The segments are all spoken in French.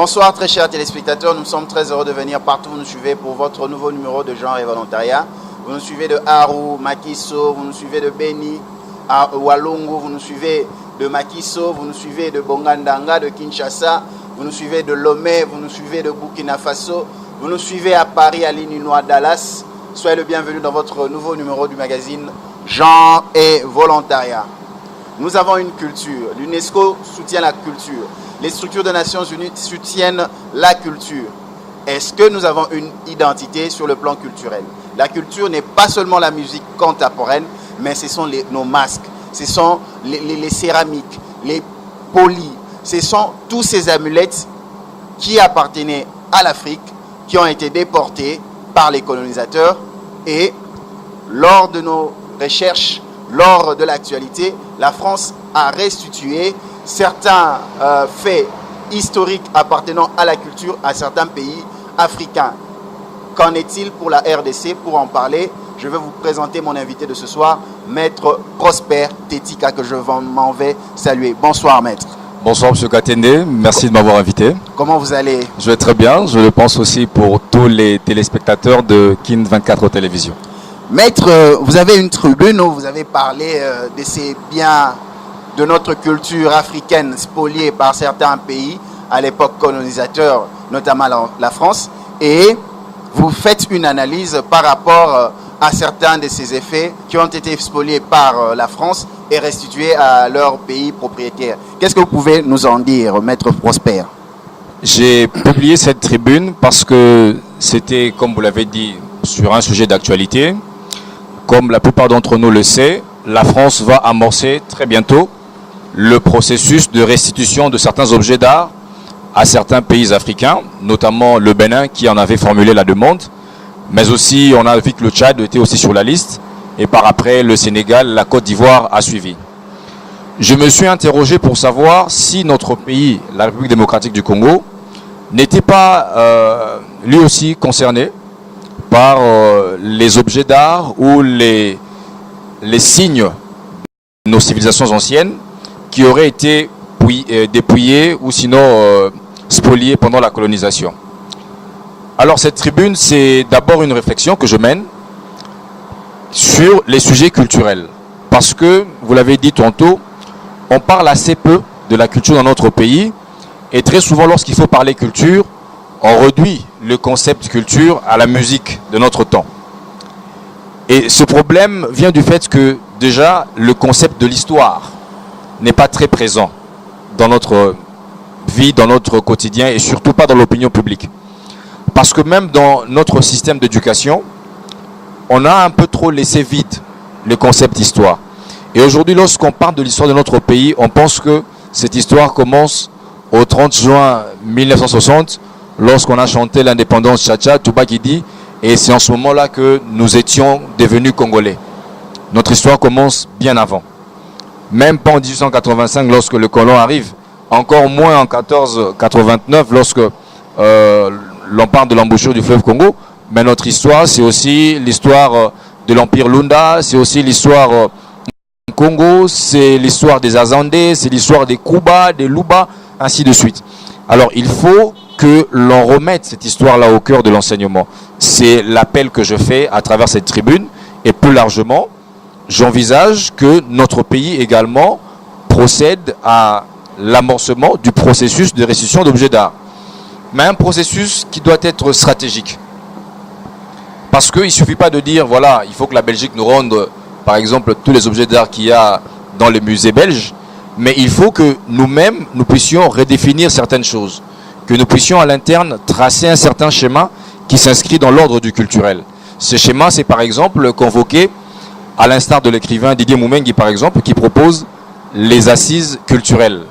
Bonsoir très chers téléspectateurs, nous sommes très heureux de venir partout vous nous suivez pour votre nouveau numéro de genre et volontariat. Vous nous suivez de Aru, Makiso, vous nous suivez de Beni, à Walungu, vous nous suivez de Makiso, vous nous suivez de Bongandanga, de Kinshasa, vous nous suivez de Lomé, vous nous suivez de Burkina Faso, vous nous suivez à Paris, à l'Illinois, Dallas. Soyez le bienvenu dans votre nouveau numéro du magazine Genre et Volontariat. Nous avons une culture, l'UNESCO soutient la culture, les structures des Nations Unies soutiennent la culture. Est-ce que nous avons une identité sur le plan culturel? La culture n'est pas seulement la musique contemporaine, mais ce sont nos masques, ce sont les céramiques, les polis, ce sont tous ces amulettes qui appartenaient à l'Afrique, qui ont été déportés par les colonisateurs. Et lors de nos recherches, lors de l'actualité, la France a restitué certains faits historiques appartenant à la culture à certains pays africains. Qu'en est-il pour la RDC? Pour en parler, je vais vous présenter mon invité de ce soir, Maître Prosper Tetika, que je m'en vais saluer. Bonsoir, Maître. Bonsoir, M. Katende. Merci de m'avoir invité. Comment vous allez? Je vais très bien. Je le pense aussi pour tous les téléspectateurs de Kin 24 Télévision. Maître, vous avez une tribune où vous avez parlé de ces biens de notre culture africaine spoliés par certains pays à l'époque colonisateur, notamment la France, et vous faites une analyse par rapport à certains de ces effets qui ont été spoliés par la France et restitués à leur pays propriétaire. Qu'est-ce que vous pouvez nous en dire, Maître Prosper? J'ai publié cette tribune parce que c'était, comme vous l'avez dit, sur un sujet d'actualité. Comme la plupart d'entre nous le savent, la France va amorcer très bientôt le processus de restitution de certains objets d'art à certains pays africains, notamment le Bénin qui en avait formulé la demande, mais aussi on a vu que le Tchad était aussi sur la liste, et par après le Sénégal, la Côte d'Ivoire a suivi. Je me suis interrogé pour savoir si notre pays, la République démocratique du Congo, n'était pas lui aussi concerné par les objets d'art ou les signes de nos civilisations anciennes qui auraient été dépouillés ou sinon spoliés pendant la colonisation. Alors cette tribune, c'est d'abord une réflexion que je mène sur les sujets culturels. Parce que, vous l'avez dit tantôt, on parle assez peu de la culture dans notre pays. Et très souvent, lorsqu'il faut parler culture, on réduit le concept culture à la musique de notre temps. Et ce problème vient du fait que, déjà, le concept de l'histoire n'est pas très présent dans notre vie, dans notre quotidien et surtout pas dans l'opinion publique. Parce que même dans notre système d'éducation, on a un peu trop laissé vide le concept d'histoire. Et aujourd'hui, lorsqu'on parle de l'histoire de notre pays, on pense que cette histoire commence au 30 juin 1960, lorsqu'on a chanté l'indépendance Tcha-Tcha, Toubakidi, et c'est en ce moment-là que nous étions devenus Congolais. Notre histoire commence bien avant. Même pas en 1885 lorsque le colon arrive, encore moins en 1489 lorsque l'on parle de l'embouchure du fleuve Congo. Mais notre histoire, c'est aussi l'histoire de l'Empire Lunda, c'est aussi l'histoire du Congo, c'est l'histoire des Azandés, c'est l'histoire des Kuba, des Luba, ainsi de suite. Alors il faut que l'on remette cette histoire-là au cœur de l'enseignement. C'est l'appel que je fais à travers cette tribune et plus largement, j'envisage que notre pays également procède à l'amorcement du processus de restitution d'objets d'art. Mais un processus qui doit être stratégique. Parce qu'il ne suffit pas de dire, voilà, il faut que la Belgique nous rende, par exemple, tous les objets d'art qu'il y a dans les musées belges, mais il faut que nous-mêmes, nous puissions redéfinir certaines choses, que nous puissions à l'interne tracer un certain schéma qui s'inscrit dans l'ordre du culturel. Ce schéma, c'est par exemple convoqué à l'instar de l'écrivain Didier Moumengi, par exemple, qui propose les assises culturelles,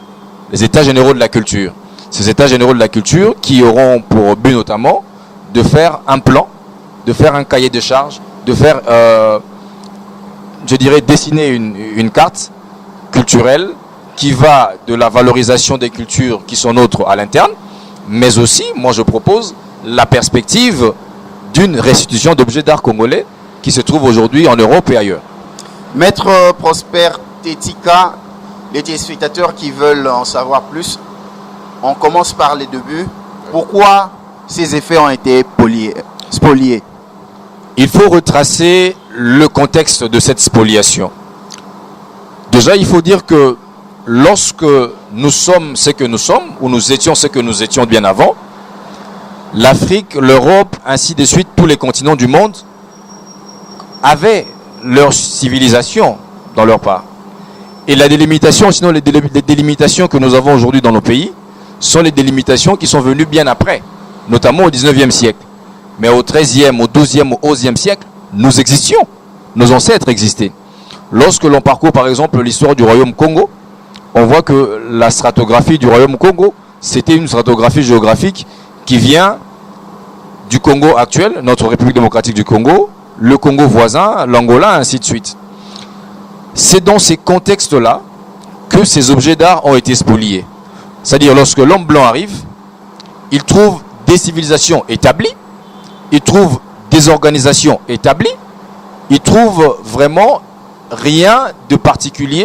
les états généraux de la culture. Ces états généraux de la culture qui auront pour but notamment de faire un plan, de faire un cahier de charges, de faire, je dirais, dessiner une carte culturelle qui va de la valorisation des cultures qui sont nôtres à l'interne, mais aussi, moi je propose la perspective d'une restitution d'objets d'art congolais qui se trouvent aujourd'hui en Europe et ailleurs. Maître Prosper Tetika, les téléspectateurs qui veulent en savoir plus, on commence par les débuts. Pourquoi ces effets ont été spoliés? Il faut retracer le contexte de cette spoliation. Déjà, il faut dire que lorsque nous sommes ce que nous sommes, ou nous étions ce que nous étions bien avant, l'Afrique, l'Europe, ainsi de suite, tous les continents du monde avaient leur civilisation dans leur part. Et la délimitation, sinon les délimitations que nous avons aujourd'hui dans nos pays, sont les délimitations qui sont venues bien après, notamment au 19e siècle. Mais au 13e, au 12e, au 11e siècle, nous existions. Nos ancêtres existaient. Lorsque l'on parcourt par exemple l'histoire du royaume Congo, on voit que la stratographie du royaume Congo, c'était une stratographie géographique qui vient du Congo actuel, notre République démocratique du Congo, le Congo voisin, l'Angola, ainsi de suite. C'est dans ces contextes-là que ces objets d'art ont été spoliés. C'est-à-dire lorsque l'homme blanc arrive, il trouve des civilisations établies, il trouve des organisations établies, il trouve vraiment rien de particulier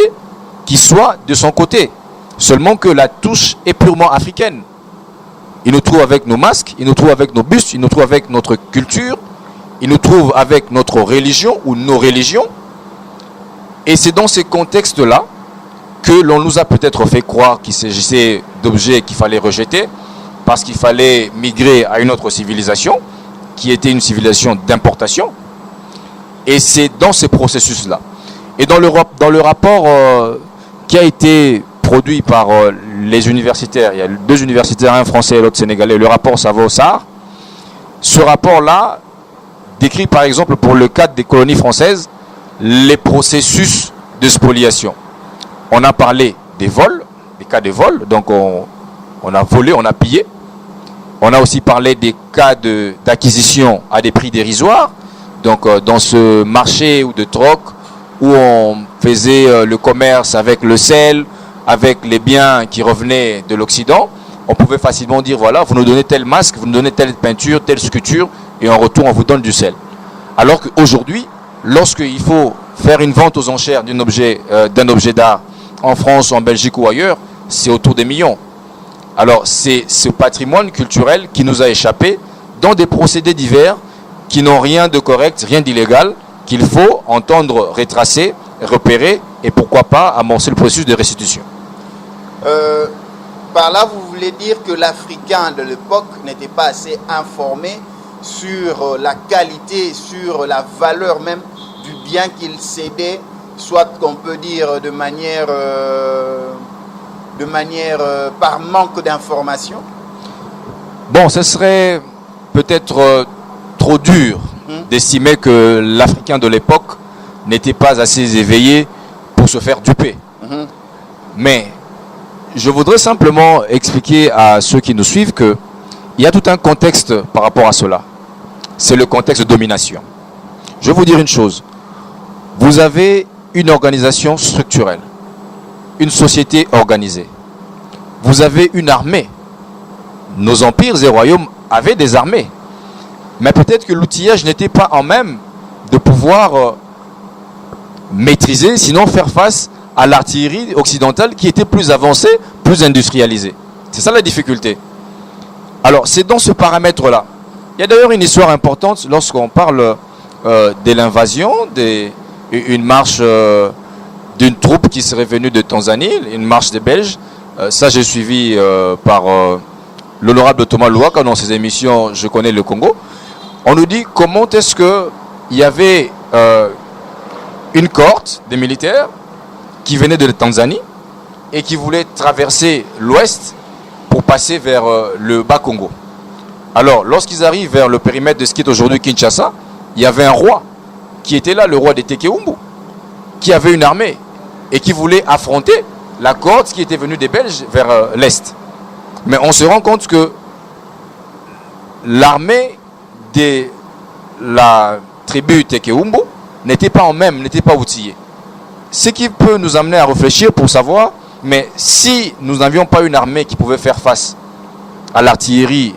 qui soit de son côté. Seulement que la touche est purement africaine. Il nous trouve avec nos masques, il nous trouve avec nos bustes, il nous trouve avec notre culture, il nous trouve avec notre religion ou nos religions. Et c'est dans ces contextes-là que l'on nous a peut-être fait croire qu'il s'agissait d'objets qu'il fallait rejeter parce qu'il fallait migrer à une autre civilisation qui était une civilisation d'importation. Et c'est dans ce processus-là. Et dans le rapport qui a été produit par les universitaires, il y a deux universitaires, un français et l'autre sénégalais, le rapport Savo-Sarr, ce rapport-là décrit par exemple pour le cadre des colonies françaises les processus de spoliation. On a parlé des vols, des cas de vol, donc on a volé, on a pillé. On a aussi parlé des cas d'acquisition à des prix dérisoires, donc dans ce marché ou de troc où on faisait le commerce avec le sel, avec les biens qui revenaient de l'Occident, on pouvait facilement dire, voilà, vous nous donnez tel masque, vous nous donnez telle peinture, telle sculpture, et en retour, on vous donne du sel. Alors qu'aujourd'hui, lorsqu'il faut faire une vente aux enchères d'un objet d'art en France, en Belgique ou ailleurs, c'est autour des millions. Alors, c'est ce patrimoine culturel qui nous a échappé dans des procédés divers qui n'ont rien de correct, rien d'illégal, qu'il faut entendre retracer, repérer et pourquoi pas amorcer le processus de restitution. Par là, vous voulez dire que l'Africain de l'époque n'était pas assez informé sur la qualité, sur la valeur même du bien qu'il cédait, soit qu'on peut dire de manière par manque d'information? Bon, ce serait peut-être trop dur d'estimer que l'Africain de l'époque n'était pas assez éveillé pour se faire duper. Mais je voudrais simplement expliquer à ceux qui nous suivent qu'il y a tout un contexte par rapport à cela. C'est le contexte de domination. Je vais vous dire une chose. Vous avez une organisation structurelle, une société organisée. Vous avez une armée. Nos empires et royaumes avaient des armées. Mais peut-être que l'outillage n'était pas en même de pouvoir maîtriser, sinon faire face à l'artillerie occidentale qui était plus avancée, plus industrialisée. C'est ça la difficulté. Alors, c'est dans ce paramètre-là. Il y a d'ailleurs une histoire importante lorsqu'on parle de l'invasion, une marche d'une troupe qui serait venue de Tanzanie, une marche des Belges. Ça, j'ai suivi par l'honorable Thomas Louaka dans ses émissions Je connais le Congo. On nous dit comment est-ce qu'il y avait une cohorte des militaires qui venaient de Tanzanie et qui voulaient traverser l'ouest pour passer vers le Bas-Congo. Alors, lorsqu'ils arrivent vers le périmètre de ce qui est aujourd'hui Kinshasa, il y avait un roi qui était là, le roi des Tekeumbu, qui avait une armée et qui voulait affronter la cohorte qui était venue des Belges vers l'est. Mais on se rend compte que l'armée de la tribu Tekeumbu n'était pas en même, n'était pas outillée. Ce qui peut nous amener à réfléchir pour savoir, mais si nous n'avions pas une armée qui pouvait faire face à l'artillerie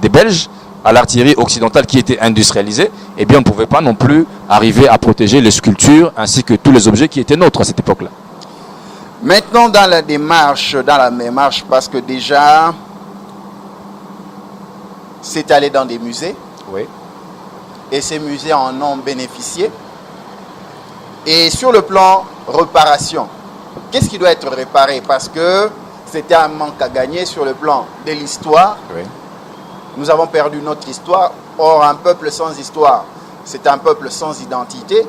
des Belges, à l'artillerie occidentale qui était industrialisée, eh bien on ne pouvait pas non plus arriver à protéger les sculptures ainsi que tous les objets qui étaient nôtres à cette époque-là. Maintenant, dans la démarche, parce que déjà, c'est allé dans des musées. Oui. Et ces musées en ont bénéficié. Et sur le plan réparation, qu'est-ce qui doit être réparé? Parce que c'était un manque à gagner sur le plan de l'histoire. Oui. Nous avons perdu notre histoire. Or, un peuple sans histoire, c'est un peuple sans identité.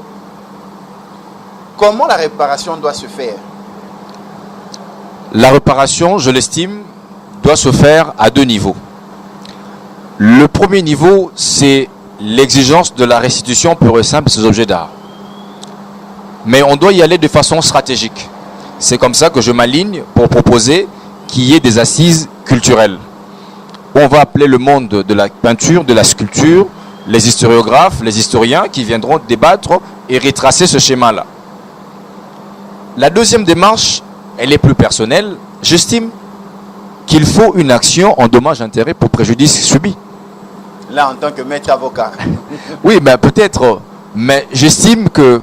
Comment la réparation doit se faire? La réparation, je l'estime, doit se faire à 2 niveaux. Le premier niveau, c'est l'exigence de la restitution pure et simple de ces objets d'art. Mais on doit y aller de façon stratégique. C'est comme ça que je m'aligne pour proposer qu'il y ait des assises culturelles. On va appeler le monde de la peinture, de la sculpture, les historiographes, les historiens qui viendront débattre et retracer ce schéma-là. La deuxième démarche, elle est plus personnelle. J'estime qu'il faut une action en dommage-intérêt pour préjudice subi. Là, en tant que maître avocat. Oui, ben peut-être, mais j'estime que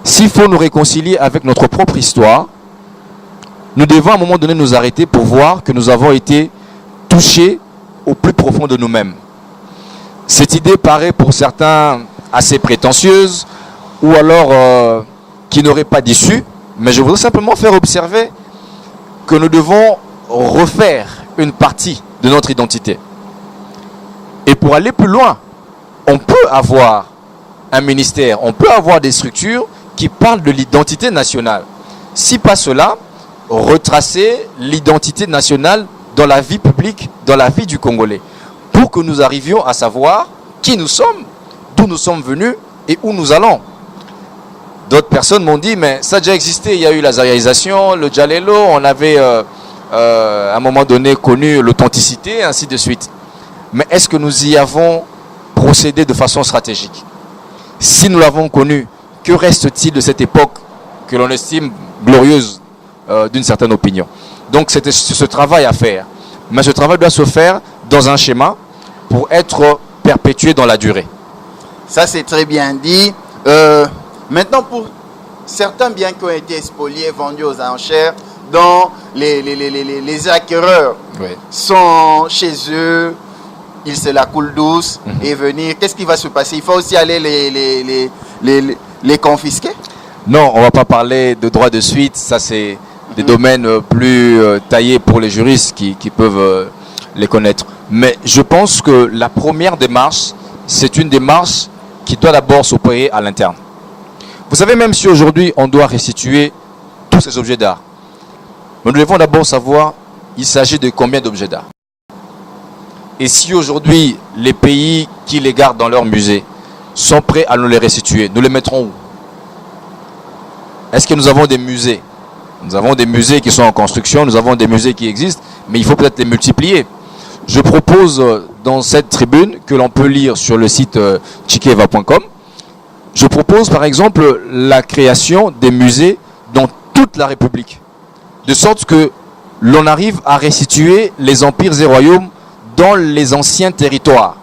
s'il faut nous réconcilier avec notre propre histoire, nous devons à un moment donné nous arrêter pour voir que nous avons été touchés au plus profond de nous-mêmes. Cette idée paraît pour certains assez prétentieuse ou alors qui n'aurait pas d'issue, mais je voudrais simplement faire observer que nous devons refaire une partie de notre identité. Et pour aller plus loin, on peut avoir un ministère, on peut avoir des structures qui parlent de l'identité nationale. Si pas cela, retracer l'identité nationale dans la vie publique, dans la vie du Congolais, pour que nous arrivions à savoir qui nous sommes, d'où nous sommes venus et où nous allons. D'autres personnes m'ont dit, mais ça a déjà existé, il y a eu la zaïaisation, le djalelo, on avait à un moment donné connu l'authenticité, ainsi de suite. Mais est-ce que nous y avons procédé de façon stratégique? Si nous l'avons connu, que reste-t-il de cette époque que l'on estime glorieuse d'une certaine opinion? Donc c'est ce travail à faire. Mais ce travail doit se faire dans un schéma pour être perpétué dans la durée. Ça, c'est très bien dit. Maintenant, pour certains biens qui ont été spoliés, vendus aux enchères, dont les acquéreurs sont chez eux, ils se la coulent douce et venir, qu'est-ce qui va se passer? Il faut aussi aller les confisquer? Non, on ne va pas parler de droit de suite. Ça, c'est des domaines plus taillés pour les juristes qui peuvent les connaître. Mais je pense que la première démarche, c'est une démarche qui doit d'abord s'opérer à l'interne. Vous savez, même si aujourd'hui on doit restituer tous ces objets d'art, nous devons d'abord savoir il s'agit de combien d'objets d'art. Et si aujourd'hui les pays qui les gardent dans leur musée sont prêts à nous les restituer, nous les mettrons où? Est-ce que nous avons des musées? Nous avons des musées qui sont en construction, nous avons des musées qui existent, mais il faut peut-être les multiplier. Je propose dans cette tribune, que l'on peut lire sur le site chikeva.com, je propose par exemple la création des musées dans toute la République. De sorte que l'on arrive à restituer les empires et royaumes dans les anciens territoires.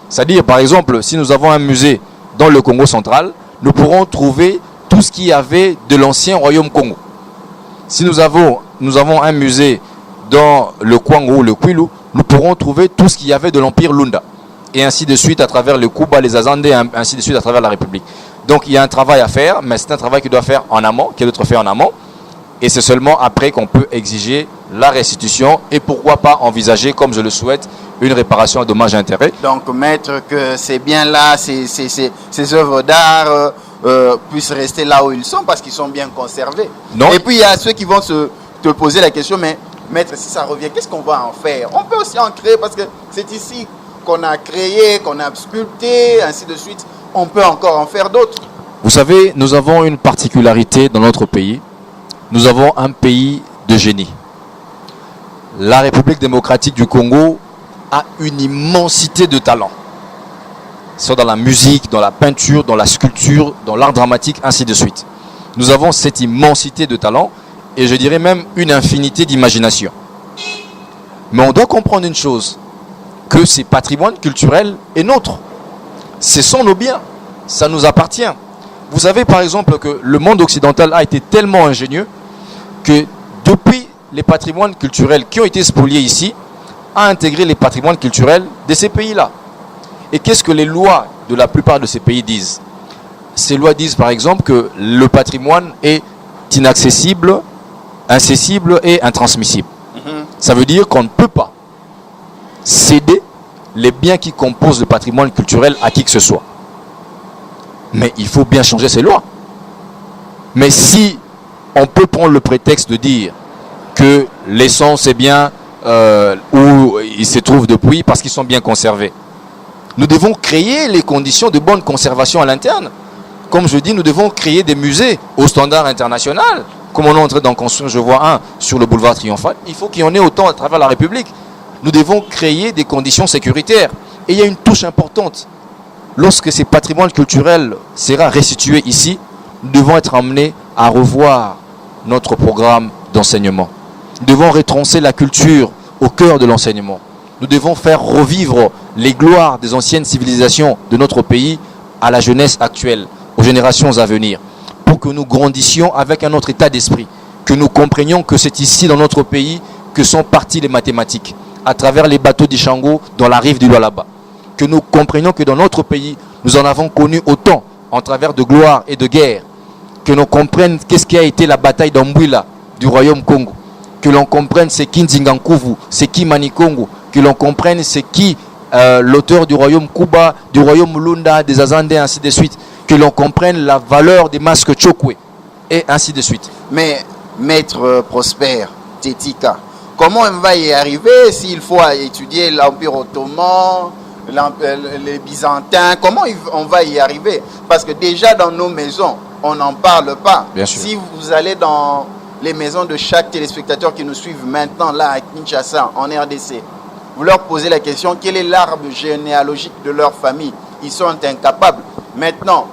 C'est-à-dire, par exemple, si nous avons un musée dans le Congo central, nous pourrons trouver tout ce qu'il y avait de l'ancien royaume Congo. Si nous avons un musée dans le Kwango ou le Kwilu, nous pourrons trouver tout ce qu'il y avait de l'empire Lunda. Et ainsi de suite à travers le Kuba, les Azandés, ainsi de suite à travers la République. Donc il y a un travail à faire, mais c'est un travail qui doit faire en amont, qui doit être fait en amont. Et c'est seulement après qu'on peut exiger la restitution et pourquoi pas envisager, comme je le souhaite, une réparation à dommages et intérêts. Donc, maître, que ces biens-là, ces œuvres d'art puissent rester là où ils sont parce qu'ils sont bien conservés. Non. Et puis, il y a ceux qui vont te poser la question, mais maître, si ça revient, qu'est-ce qu'on va en faire? On peut aussi en créer parce que c'est ici qu'on a créé, qu'on a sculpté, ainsi de suite. On peut encore en faire d'autres. Vous savez, nous avons une particularité dans notre pays. Nous avons un pays de génie. La République démocratique du Congo a une immensité de talents. Soit dans la musique, dans la peinture, dans la sculpture, dans l'art dramatique, ainsi de suite. Nous avons cette immensité de talents et je dirais même une infinité d'imagination. Mais on doit comprendre une chose, que ces patrimoines culturels est nôtre. Ce sont nos biens, ça nous appartient. Vous savez par exemple que le monde occidental a été tellement ingénieux que depuis les patrimoines culturels qui ont été spoliés ici, à intégrer les patrimoines culturels de ces pays-là. Et qu'est-ce que les lois de la plupart de ces pays disent? Ces lois disent par exemple que le patrimoine est inaccessible, incessible et intransmissible. Ça veut dire qu'on ne peut pas céder les biens qui composent le patrimoine culturel à qui que ce soit. Mais il faut bien changer ces lois. Mais si on peut prendre le prétexte de dire que l'essence est bien où ils se trouvent depuis parce qu'ils sont bien conservés, nous devons créer les conditions de bonne conservation à l'interne. Comme je dis, nous devons créer des musées au standard international. Comme on est en train d'en construire, je vois un sur le boulevard Triomphal. Il faut qu'il y en ait autant à travers la République. Nous devons créer des conditions sécuritaires. Et il y a une touche importante. Lorsque ces patrimoines culturels seront restitués ici, nous devons être amenés à revoir notre programme d'enseignement. Nous devons retracer la culture au cœur de l'enseignement. Nous devons faire revivre les gloires des anciennes civilisations de notre pays à la jeunesse actuelle, aux générations à venir, pour que nous grandissions avec un autre état d'esprit, que nous comprenions que c'est ici dans notre pays que sont parties les mathématiques, à travers les bateaux d'Ishango dans la rive du Lualaba, que nous comprenions que dans notre pays, nous en avons connu autant en travers de gloire et de guerre, que l'on comprenne qu'est-ce qui a été la bataille d'Ambwila du royaume Congo, que l'on comprenne c'est qui Nzingankuvu, c'est qui Manikongo, que l'on comprenne c'est qui l'auteur du royaume Kuba, du royaume Lunda, des Azandais, ainsi de suite, que l'on comprenne la valeur des masques Chokwe, et ainsi de suite. Mais, maître Prosper Tetika, comment on va y arriver s'il faut étudier l'Empire ottoman, les Byzantins? Comment on va y arriver? Parce que déjà dans nos maisons, on n'en parle pas. Bien sûr. Si vous allez dans les maisons de chaque téléspectateur qui nous suivent maintenant là à Kinshasa, en RDC, vous leur posez la question, quel est l'arbre généalogique de leur famille? Ils sont incapables. Maintenant,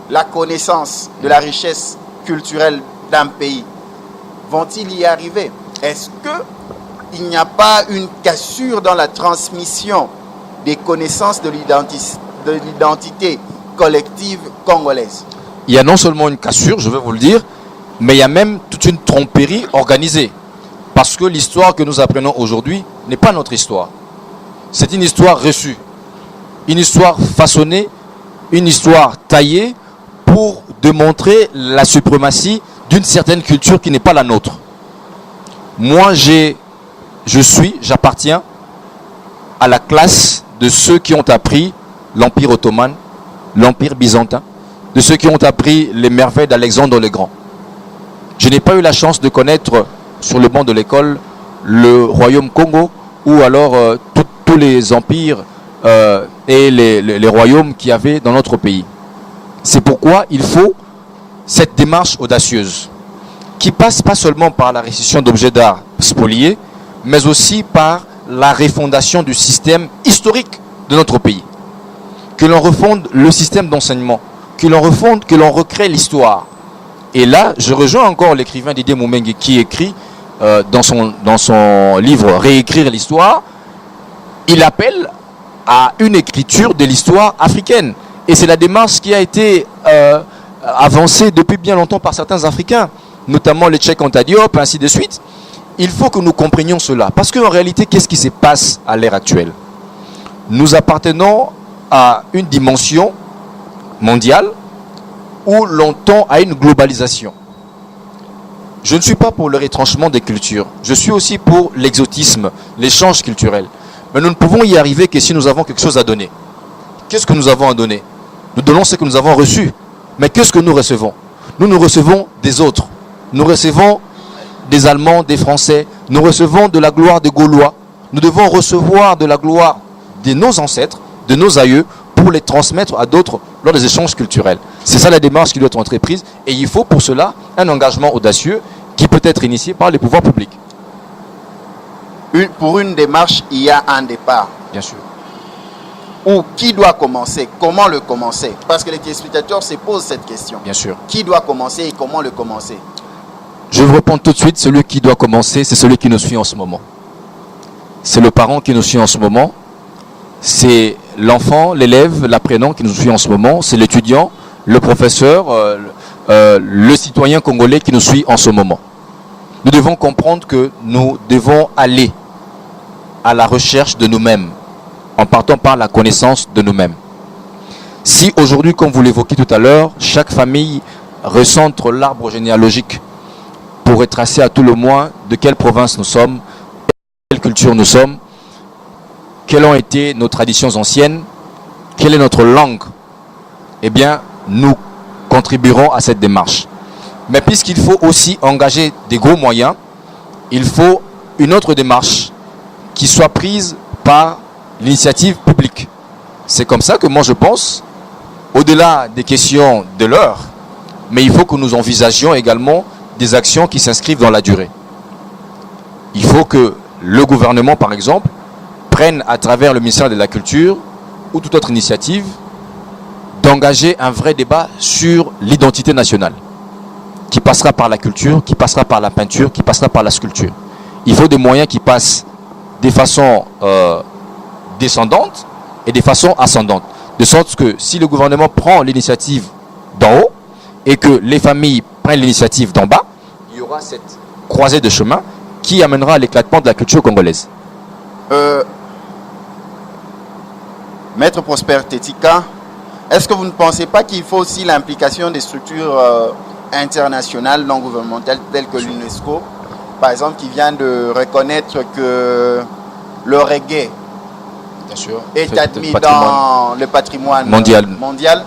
la connaissance de la richesse culturelle d'un pays, vont-ils y arriver? Est-ce qu'il n'y a pas une cassure dans la transmission des connaissances de l'identité collective congolaise? Il y a non seulement une cassure, je vais vous le dire, mais il y a même toute une tromperie organisée. Parce que l'histoire que nous apprenons aujourd'hui n'est pas notre histoire. C'est une histoire reçue, une histoire façonnée, une histoire taillée pour démontrer la suprématie d'une certaine culture qui n'est pas la nôtre. Moi, j'appartiens à la classe de ceux qui ont appris l'Empire ottoman, l'Empire byzantin, de ceux qui ont appris les merveilles d'Alexandre le Grand. Je n'ai pas eu la chance de connaître sur le banc de l'école le royaume Congo ou alors tous les empires et les royaumes qu'il y avait dans notre pays. C'est pourquoi il faut cette démarche audacieuse qui passe pas seulement par la restitution d'objets d'art spoliés, mais aussi par la refondation du système historique de notre pays. Que l'on refonde le système d'enseignement, que l'on refonde, que l'on recrée l'histoire. Et là, je rejoins encore l'écrivain Didier Moumengue qui écrit dans son livre « Réécrire l'histoire », il appelle à une écriture de l'histoire africaine. Et c'est la démarche qui a été avancée depuis bien longtemps par certains Africains, notamment les Tchèques Anta Diop, ainsi de suite. Il faut que nous comprenions cela. Parce qu'en réalité, qu'est-ce qui se passe à l'ère actuelle? Nous appartenons à une dimension mondiale où l'on tend à une globalisation. Je ne suis pas pour le retranchement des cultures. Je suis aussi pour l'exotisme, l'échange culturel. Mais nous ne pouvons y arriver que si nous avons quelque chose à donner. Qu'est-ce que nous avons à donner? Nous donnons ce que nous avons reçu. Mais qu'est-ce que nous recevons? Nous recevons des autres. Nous recevons des Allemands, des Français. Nous recevons de la gloire des Gaulois. Nous devons recevoir de la gloire de nos ancêtres, de nos aïeux, pour les transmettre à d'autres lors des échanges culturels. C'est ça la démarche qui doit être entreprise. Et il faut pour cela un engagement audacieux qui peut être initié par les pouvoirs publics. Pour une démarche, il y a un départ. Bien sûr. Ou qui doit commencer? Comment le commencer? Parce que les téléspectateurs se posent cette question. Bien sûr. Qui doit commencer et comment le commencer? Je vous réponds tout de suite, celui qui doit commencer, c'est celui qui nous suit en ce moment. C'est le parent qui nous suit en ce moment. C'est l'enfant, l'élève, l'apprenant qui nous suit en ce moment. C'est l'étudiant, le professeur, le citoyen congolais qui nous suit en ce moment. Nous devons comprendre que nous devons aller à la recherche de nous-mêmes, en partant par la connaissance de nous-mêmes. Si aujourd'hui, comme vous l'évoquiez tout à l'heure, chaque famille recentre l'arbre généalogique pour retracer à tout le moins de quelle province nous sommes, quelle culture nous sommes, quelles ont été nos traditions anciennes, quelle est notre langue, eh bien, nous contribuerons à cette démarche. Mais puisqu'il faut aussi engager des gros moyens, il faut une autre démarche qui soit prise par l'initiative publique. C'est comme ça que moi je pense, au-delà des questions de l'heure, mais il faut que nous envisagions également des actions qui s'inscrivent dans la durée. Il faut que le gouvernement, par exemple, prenne à travers le ministère de la Culture ou toute autre initiative d'engager un vrai débat sur l'identité nationale, qui passera par la culture, qui passera par la peinture, qui passera par la sculpture. Il faut des moyens qui passent des façons descendantes et des façons ascendantes. De sorte que si le gouvernement prend l'initiative d'en haut et que les familles prennent l'initiative d'en bas, il y aura cette croisée de chemin qui amènera à l'éclatement de la culture congolaise. Maître Prosper Tetika, est-ce que vous ne pensez pas qu'il faut aussi l'implication des structures internationales non gouvernementales telles que l'UNESCO, par exemple, qui vient de reconnaître que le reggae est admis dans le patrimoine mondial.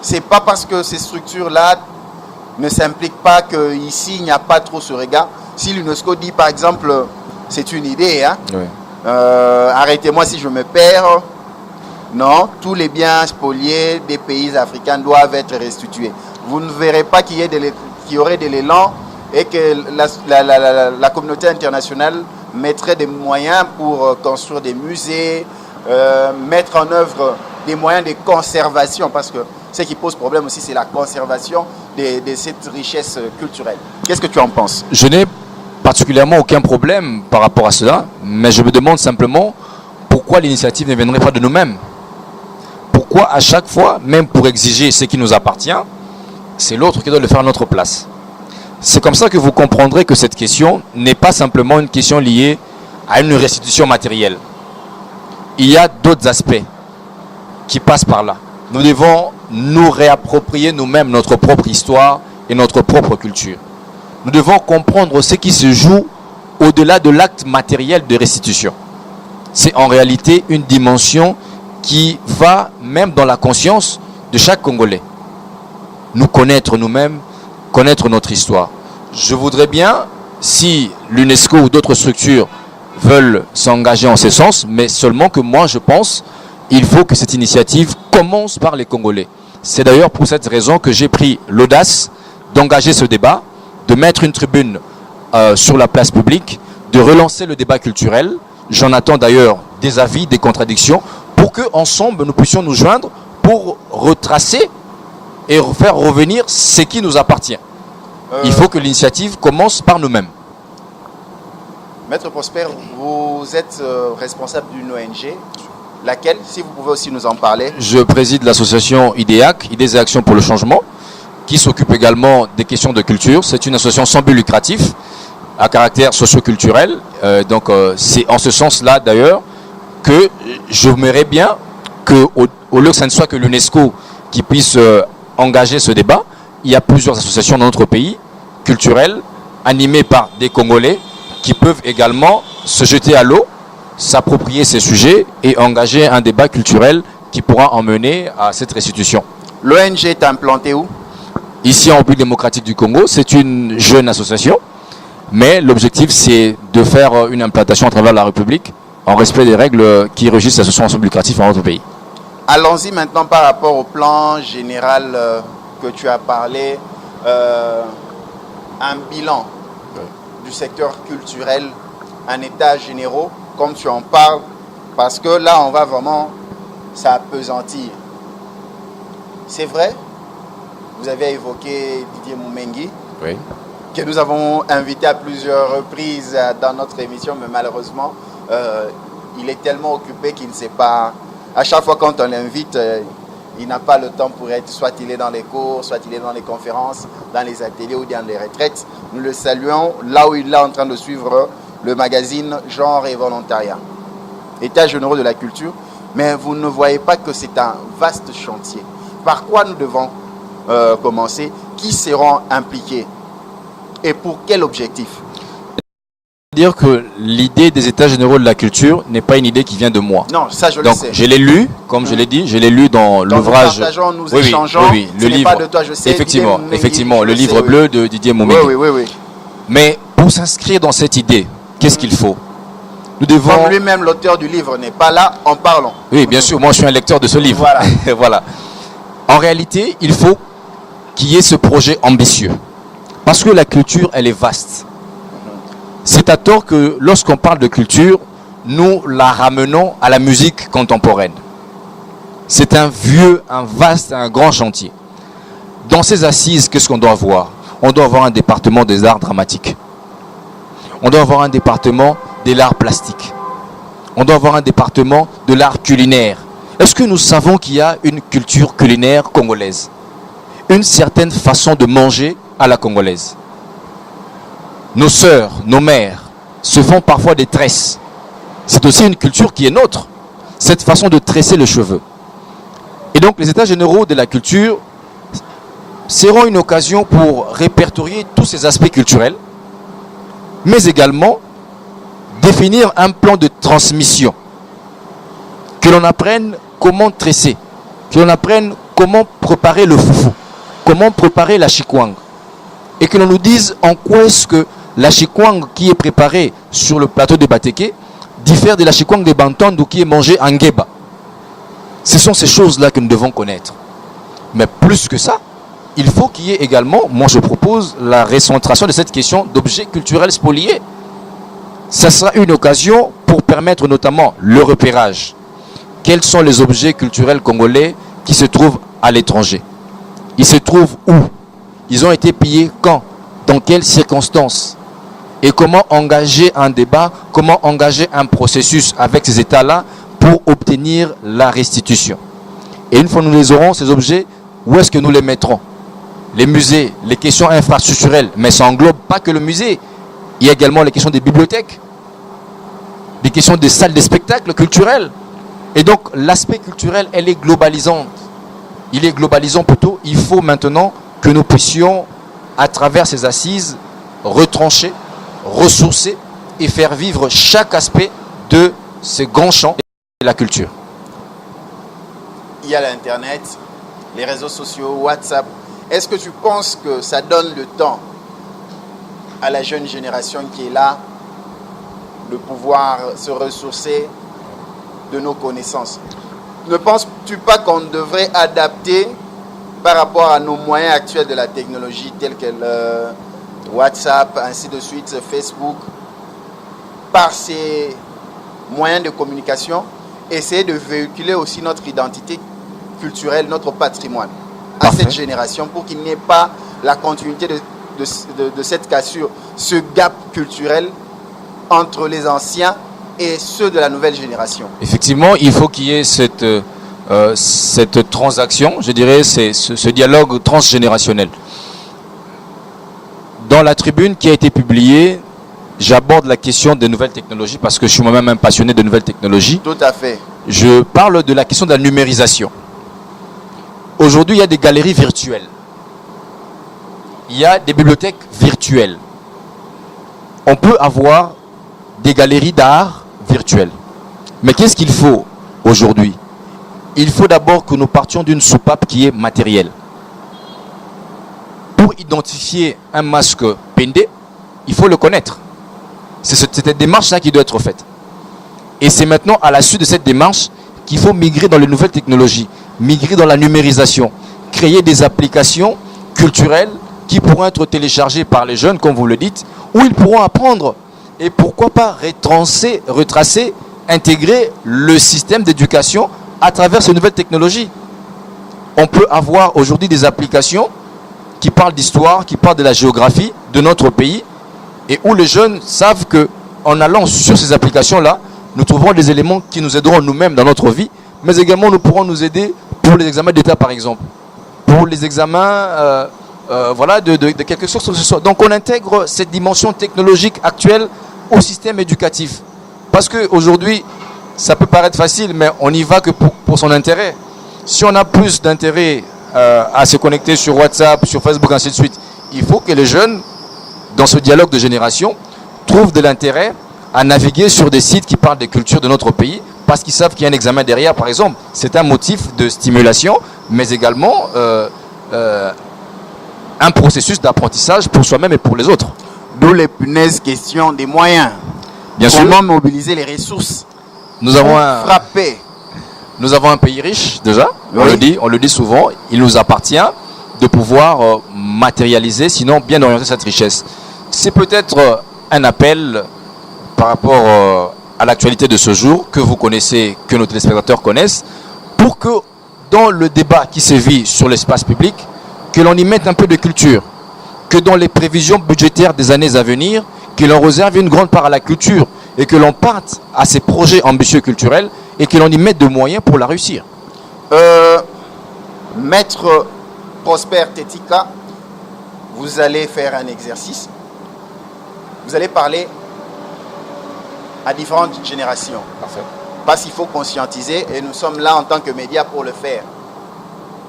C'est pas parce que ces structures-là ne s'impliquent pas qu'ici il n'y a pas trop ce regard. Si l'UNESCO dit par exemple, c'est une idée, hein, oui. Arrêtez-moi si je me perds, non, tous les biens spoliés des pays africains doivent être restitués. Vous ne verrez pas qu'il y aurait de l'élan et que la communauté internationale mettrait des moyens pour construire des musées, mettre en œuvre des moyens de conservation, parce que ce qui pose problème aussi, c'est la conservation de cette richesse culturelle. Qu'est-ce que tu en penses? Je n'ai particulièrement aucun problème par rapport à cela, mais je me demande simplement pourquoi l'initiative ne viendrait pas de nous-mêmes. Pourquoi à chaque fois, même pour exiger ce qui nous appartient, c'est l'autre qui doit le faire à notre place. C'est comme ça que vous comprendrez que cette question n'est pas simplement une question liée à une restitution matérielle. Il y a d'autres aspects qui passent par là. Nous devons nous réapproprier nous-mêmes notre propre histoire et notre propre culture. Nous devons comprendre ce qui se joue au-delà de l'acte matériel de restitution. C'est en réalité une dimension qui va même dans la conscience de chaque Congolais. Nous connaître nous-mêmes, connaître notre histoire. Je voudrais bien, si l'UNESCO ou d'autres structures veulent s'engager en ce sens, mais seulement que moi je pense il faut que cette initiative commence par les Congolais. C'est d'ailleurs pour cette raison que j'ai pris l'audace d'engager ce débat, de mettre une tribune sur la place publique, de relancer le débat culturel. J'en attends d'ailleurs des avis, des contradictions, pour qu'ensemble nous puissions nous joindre pour retracer et faire revenir ce qui nous appartient. Il faut que l'initiative commence par nous-mêmes. Maître Prosper, vous êtes responsable d'une ONG, laquelle, si vous pouvez aussi nous en parler? Je préside l'association IDEAC, Idées et Actions pour le Changement, qui s'occupe également des questions de culture. C'est une association sans but lucratif, à caractère socio-culturel. C'est en ce sens-là d'ailleurs que je m'aimerais bien qu'au lieu que ce ne soit que l'UNESCO qui puisse engager ce débat, il y a plusieurs associations dans notre pays, culturelles, animées par des Congolais, qui peuvent également se jeter à l'eau, s'approprier ces sujets et engager un débat culturel qui pourra emmener à cette restitution. L'ONG est implantée où? Ici en République démocratique du Congo, c'est une jeune association, mais l'objectif c'est de faire une implantation à travers la République en respect des règles qui régissent l'association lucrative dans notre pays. Allons-y maintenant par rapport au plan général que tu as parlé, un bilan du secteur culturel, un état général, comme tu en parles, parce que là on va vraiment s'appesantir. C'est vrai, vous avez évoqué Didier Moumengi, oui, que nous avons invité à plusieurs reprises dans notre émission, mais malheureusement, il est tellement occupé qu'il ne sait pas. À chaque fois quand on l'invite, il n'a pas le temps pour être, soit il est dans les cours, soit il est dans les conférences, dans les ateliers ou dans les retraites. Nous le saluons là où il est en train de suivre le magazine Genre et Volontariat. États généraux de la culture, mais vous ne voyez pas que c'est un vaste chantier. Par quoi nous devons commencer? Qui seront impliqués? Et pour quel objectif? Dire que l'idée des États généraux de la culture n'est pas une idée qui vient de moi. Non, ça je Donc, le sais. je l'ai lu, comme je l'ai dit, je l'ai lu dans l'ouvrage. Nous partageons, nous Oui, oui, échangeons. oui, Ce le n'est livre. pas de toi, je sais. Effectivement, Didier effectivement, Moumengi, le je livre sais, bleu de Didier Moumengi. Oui. Mais pour s'inscrire dans cette idée, qu'est-ce qu'il faut? Nous devons. Comme lui-même, l'auteur du livre n'est pas là, en parlons. Oui, bien sûr, moi je suis un lecteur de ce livre. Voilà. Voilà. En réalité, il faut qu'il y ait ce projet ambitieux. Parce que la culture, elle est vaste. C'est à tort que lorsqu'on parle de culture, nous la ramenons à la musique contemporaine. C'est un vieux, un vaste, un grand chantier. Dans ces assises, qu'est-ce qu'on doit avoir? On doit avoir un département des arts dramatiques. On doit avoir un département de l'art plastique. On doit avoir un département de l'art culinaire. Est-ce que nous savons qu'il y a une culture culinaire congolaise? Une certaine façon de manger à la congolaise. Nos sœurs, nos mères se font parfois des tresses. C'est aussi une culture qui est nôtre. Cette façon de tresser le cheveu. Et donc les États généraux de la culture seront une occasion pour répertorier tous ces aspects culturels, mais également définir un plan de transmission. Que l'on apprenne comment tresser, que l'on apprenne comment préparer le foufou, comment préparer la chikwang. Et que l'on nous dise en quoi est-ce que la chikwang qui est préparée sur le plateau de Bateke diffère de la chikwang de Bantondu qui est mangée en Ngeba. Ce sont ces choses-là que nous devons connaître. Mais plus que ça, il faut qu'il y ait également, moi je propose, la recentration de cette question d'objets culturels spoliés. Ça sera une occasion pour permettre notamment le repérage. Quels sont les objets culturels congolais qui se trouvent à l'étranger? Ils se trouvent où? Ils ont été pillés quand? Dans quelles circonstances? Et comment engager un débat, comment engager un processus avec ces États-là pour obtenir la restitution? Et une fois que nous les aurons, ces objets, où est-ce que nous les mettrons? Les musées, les questions infrastructurelles, mais ça englobe pas que le musée. Il y a également les questions des bibliothèques, des questions des salles de spectacle culturels. Et donc l'aspect culturel, elle est globalisante. Il est globalisant plutôt. Il faut maintenant que nous puissions, à travers ces assises, retrancher, ressourcer et faire vivre chaque aspect de ces grands champs de la culture. Il y a l'Internet, les réseaux sociaux, WhatsApp. Est-ce que tu penses que ça donne le temps à la jeune génération qui est là de pouvoir se ressourcer de nos connaissances? Ne penses-tu pas qu'on devrait adapter par rapport à nos moyens actuels de la technologie tels que WhatsApp, ainsi de suite, Facebook, par ces moyens de communication, essayer de véhiculer aussi notre identité culturelle, notre patrimoine à cette génération pour qu'il n'y ait pas la continuité de cette cassure, ce gap culturel entre les anciens et ceux de la nouvelle génération. Effectivement, il faut qu'il y ait cette transaction, je dirais, ce dialogue transgénérationnel. Dans la tribune qui a été publiée, j'aborde la question des nouvelles technologies parce que je suis moi-même un passionné de nouvelles technologies. Tout à fait. Je parle de la question de la numérisation. Aujourd'hui, il y a des galeries virtuelles. Il y a des bibliothèques virtuelles. On peut avoir des galeries d'art virtuelles. Mais qu'est-ce qu'il faut aujourd'hui? Il faut d'abord que nous partions d'une soupape qui est matérielle. Pour identifier un masque pendé, il faut le connaître. C'est cette démarche-là qui doit être faite. Et c'est maintenant à la suite de cette démarche qu'il faut migrer dans les nouvelles technologies, migrer dans la numérisation, créer des applications culturelles qui pourront être téléchargées par les jeunes, comme vous le dites, où ils pourront apprendre et pourquoi pas retracer, intégrer le système d'éducation à travers ces nouvelles technologies. On peut avoir aujourd'hui des applications qui parlent d'histoire, qui parlent de la géographie de notre pays et où les jeunes savent qu'en allant sur ces applications-là, nous trouverons des éléments qui nous aideront nous-mêmes dans notre vie, mais également nous pourrons nous aider pour les examens d'État par exemple, pour les examens voilà, de quelque chose que ce soit. Donc on intègre cette dimension technologique actuelle au système éducatif. Parce qu'aujourd'hui, ça peut paraître facile, mais on n'y va que pour son intérêt. Si on a plus d'intérêt à se connecter sur WhatsApp, sur Facebook, ainsi de suite, il faut que les jeunes, dans ce dialogue de génération, trouvent de l'intérêt à naviguer sur des sites qui parlent des cultures de notre pays, parce qu'ils savent qu'il y a un examen derrière, par exemple. C'est un motif de stimulation, mais également un processus d'apprentissage pour soi-même et pour les autres. D'où les punaises questions des moyens. Bien sûr. Comment mobiliser les ressources? Nous avons un pays riche déjà, Oui. on le dit souvent, il nous appartient de pouvoir matérialiser, sinon bien orienter cette richesse. C'est peut-être un appel par rapport à l'actualité de ce jour que vous connaissez, que nos téléspectateurs connaissent, pour que dans le débat qui se vit sur l'espace public, que l'on y mette un peu de culture, que dans les prévisions budgétaires des années à venir, que l'on réserve une grande part à la culture et que l'on parte à ces projets ambitieux culturels et que l'on y mette de moyens pour la réussir. Maître Prosper Tetika, vous allez faire un exercice. Vous allez parler à différentes générations. Parfait. Parce qu'il faut conscientiser et nous sommes là en tant que médias pour le faire.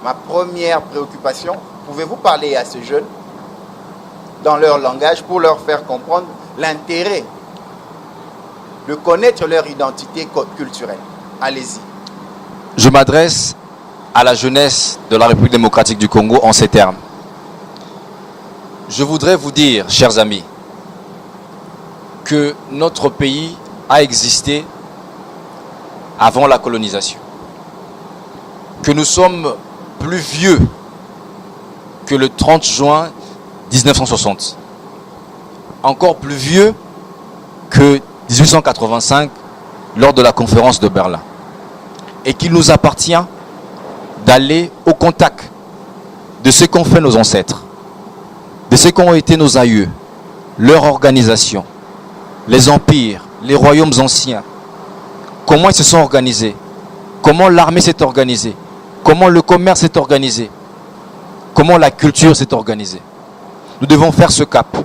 Ma première préoccupation, pouvez-vous parler à ces jeunes dans leur langage pour leur faire comprendre l'intérêt de connaître leur identité culturelle? Allez-y. Je m'adresse à la jeunesse de la République démocratique du Congo en ces termes. Je voudrais vous dire, chers amis, que notre pays a existé avant la colonisation. Que nous sommes plus vieux que le 30 juin 1960. Encore plus vieux que 1885 lors de la conférence de Berlin. Et qu'il nous appartient d'aller au contact de ce qu'ont fait nos ancêtres, de ce qu'ont été nos aïeux, leur organisation, les empires, les royaumes anciens, comment ils se sont organisés, comment l'armée s'est organisée, comment le commerce s'est organisé, comment la culture s'est organisée. Nous devons faire ce cap.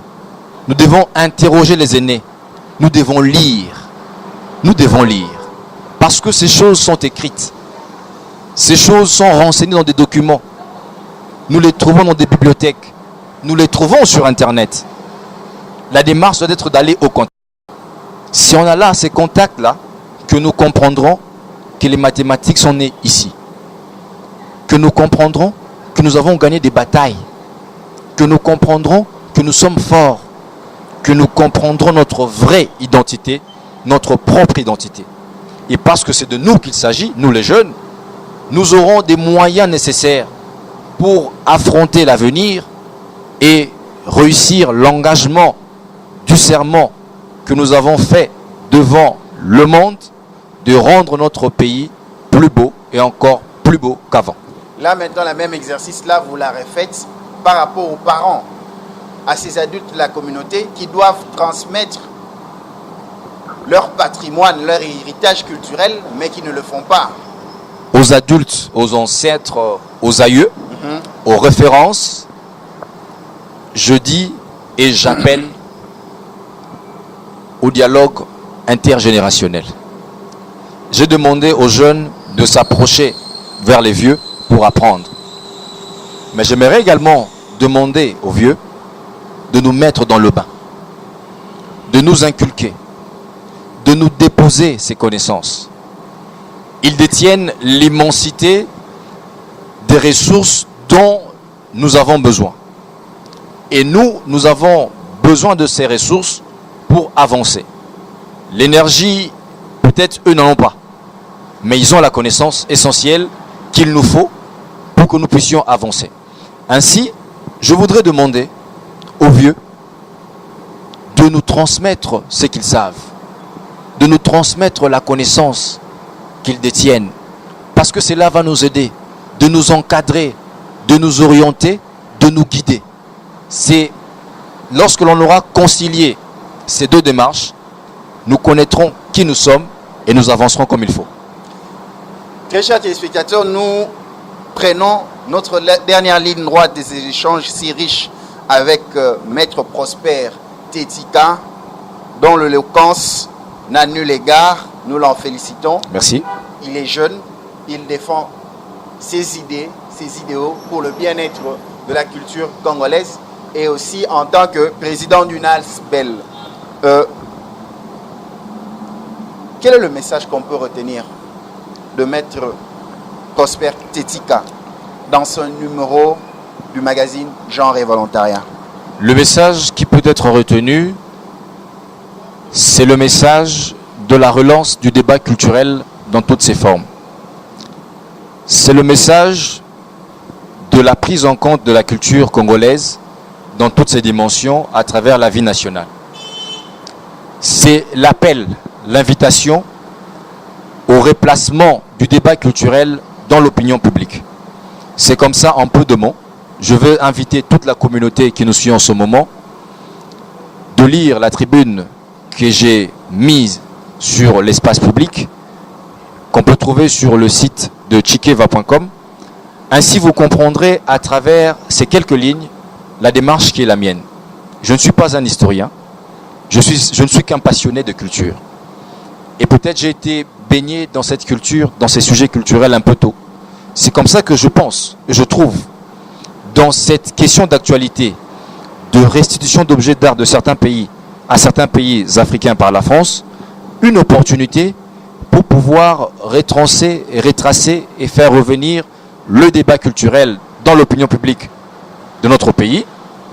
Nous devons interroger les aînés. Nous devons lire. Nous devons lire. Parce que ces choses sont écrites. Ces choses sont renseignées dans des documents. Nous les trouvons dans des bibliothèques. Nous les trouvons sur Internet. La démarche doit être d'aller au contact. Si on a là ces contacts-là, que nous comprendrons que les mathématiques sont nées ici. Que nous comprendrons que nous avons gagné des batailles. Que nous comprendrons que nous sommes forts. Que nous comprendrons notre vraie identité, notre propre identité. Et parce que c'est de nous qu'il s'agit, nous les jeunes, nous aurons des moyens nécessaires pour affronter l'avenir et réussir l'engagement du serment que nous avons fait devant le monde de rendre notre pays plus beau et encore plus beau qu'avant. Là maintenant, le même exercice, là, vous l'avez fait par rapport aux parents, à ces adultes de la communauté qui doivent transmettre leur patrimoine, leur héritage culturel, mais qui ne le font pas. Aux adultes, aux ancêtres, aux aïeux, aux références, je dis et j'appelle au dialogue intergénérationnel. J'ai demandé aux jeunes de s'approcher vers les vieux pour apprendre. Mais j'aimerais également demander aux vieux de nous mettre dans le bain, de nous inculquer, de nous déposer ces connaissances. Ils détiennent l'immensité des ressources dont nous avons besoin. Et nous avons besoin de ces ressources pour avancer. L'énergie, peut-être eux n'en ont pas, mais ils ont la connaissance essentielle qu'il nous faut pour que nous puissions avancer. Ainsi, je voudrais demander aux vieux de nous transmettre ce qu'ils savent, de nous transmettre la connaissance qu'ils détiennent, parce que cela va nous aider, de nous encadrer, de nous orienter, de nous guider. C'est lorsque l'on aura concilié ces deux démarches, nous connaîtrons qui nous sommes et nous avancerons comme il faut. Très chers téléspectateurs, nous prenons notre dernière ligne droite des échanges si riches avec Maître Prosper Tetika, dont l'éloquence n'a nul égard. Nous l'en félicitons. Merci. Il est jeune, il défend ses idées, ses idéaux pour le bien-être de la culture congolaise et aussi en tant que président du NALSBEL. Quel est le message qu'on peut retenir de Maître Prosper Tetika dans ce numéro du magazine Genre et Volontariat? Le message qui peut être retenu, c'est le message de la relance du débat culturel dans toutes ses formes. C'est le message de la prise en compte de la culture congolaise dans toutes ses dimensions à travers la vie nationale. C'est l'appel, l'invitation au replacement du débat culturel dans l'opinion publique. C'est comme ça, en peu de mots, je veux inviter toute la communauté qui nous suit en ce moment de lire la tribune que j'ai mise sur l'espace public, qu'on peut trouver sur le site de chikeva.com. Ainsi, vous comprendrez à travers ces quelques lignes la démarche qui est la mienne. Je ne suis pas un historien, je ne suis qu'un passionné de culture. Et peut-être j'ai été baigné dans cette culture, dans ces sujets culturels un peu tôt. C'est comme ça que je pense, et je trouve, dans cette question d'actualité, de restitution d'objets d'art de certains pays à certains pays africains par la France, une opportunité pour pouvoir retracer et faire revenir le débat culturel dans l'opinion publique de notre pays,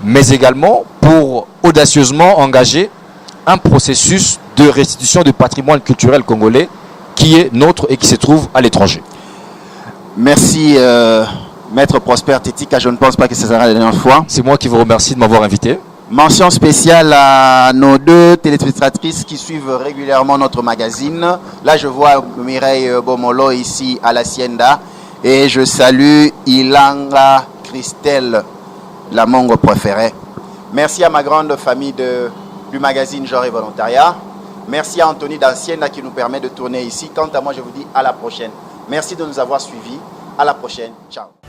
mais également pour audacieusement engager un processus de restitution du patrimoine culturel congolais qui est nôtre et qui se trouve à l'étranger. Merci Maître Prosper Tetika, je ne pense pas que ce sera la dernière fois. C'est moi qui vous remercie de m'avoir invité. Mention spéciale à nos deux téléspectatrices qui suivent régulièrement notre magazine. Là, je vois Mireille Bomolo ici à l'Hacienda. Et je salue Ilanga Christelle, la mongo préférée. Merci à ma grande famille du magazine Genre et Volontariat. Merci à Anthony d'Hacienda qui nous permet de tourner ici. Quant à moi, je vous dis à la prochaine. Merci de nous avoir suivis. À la prochaine. Ciao.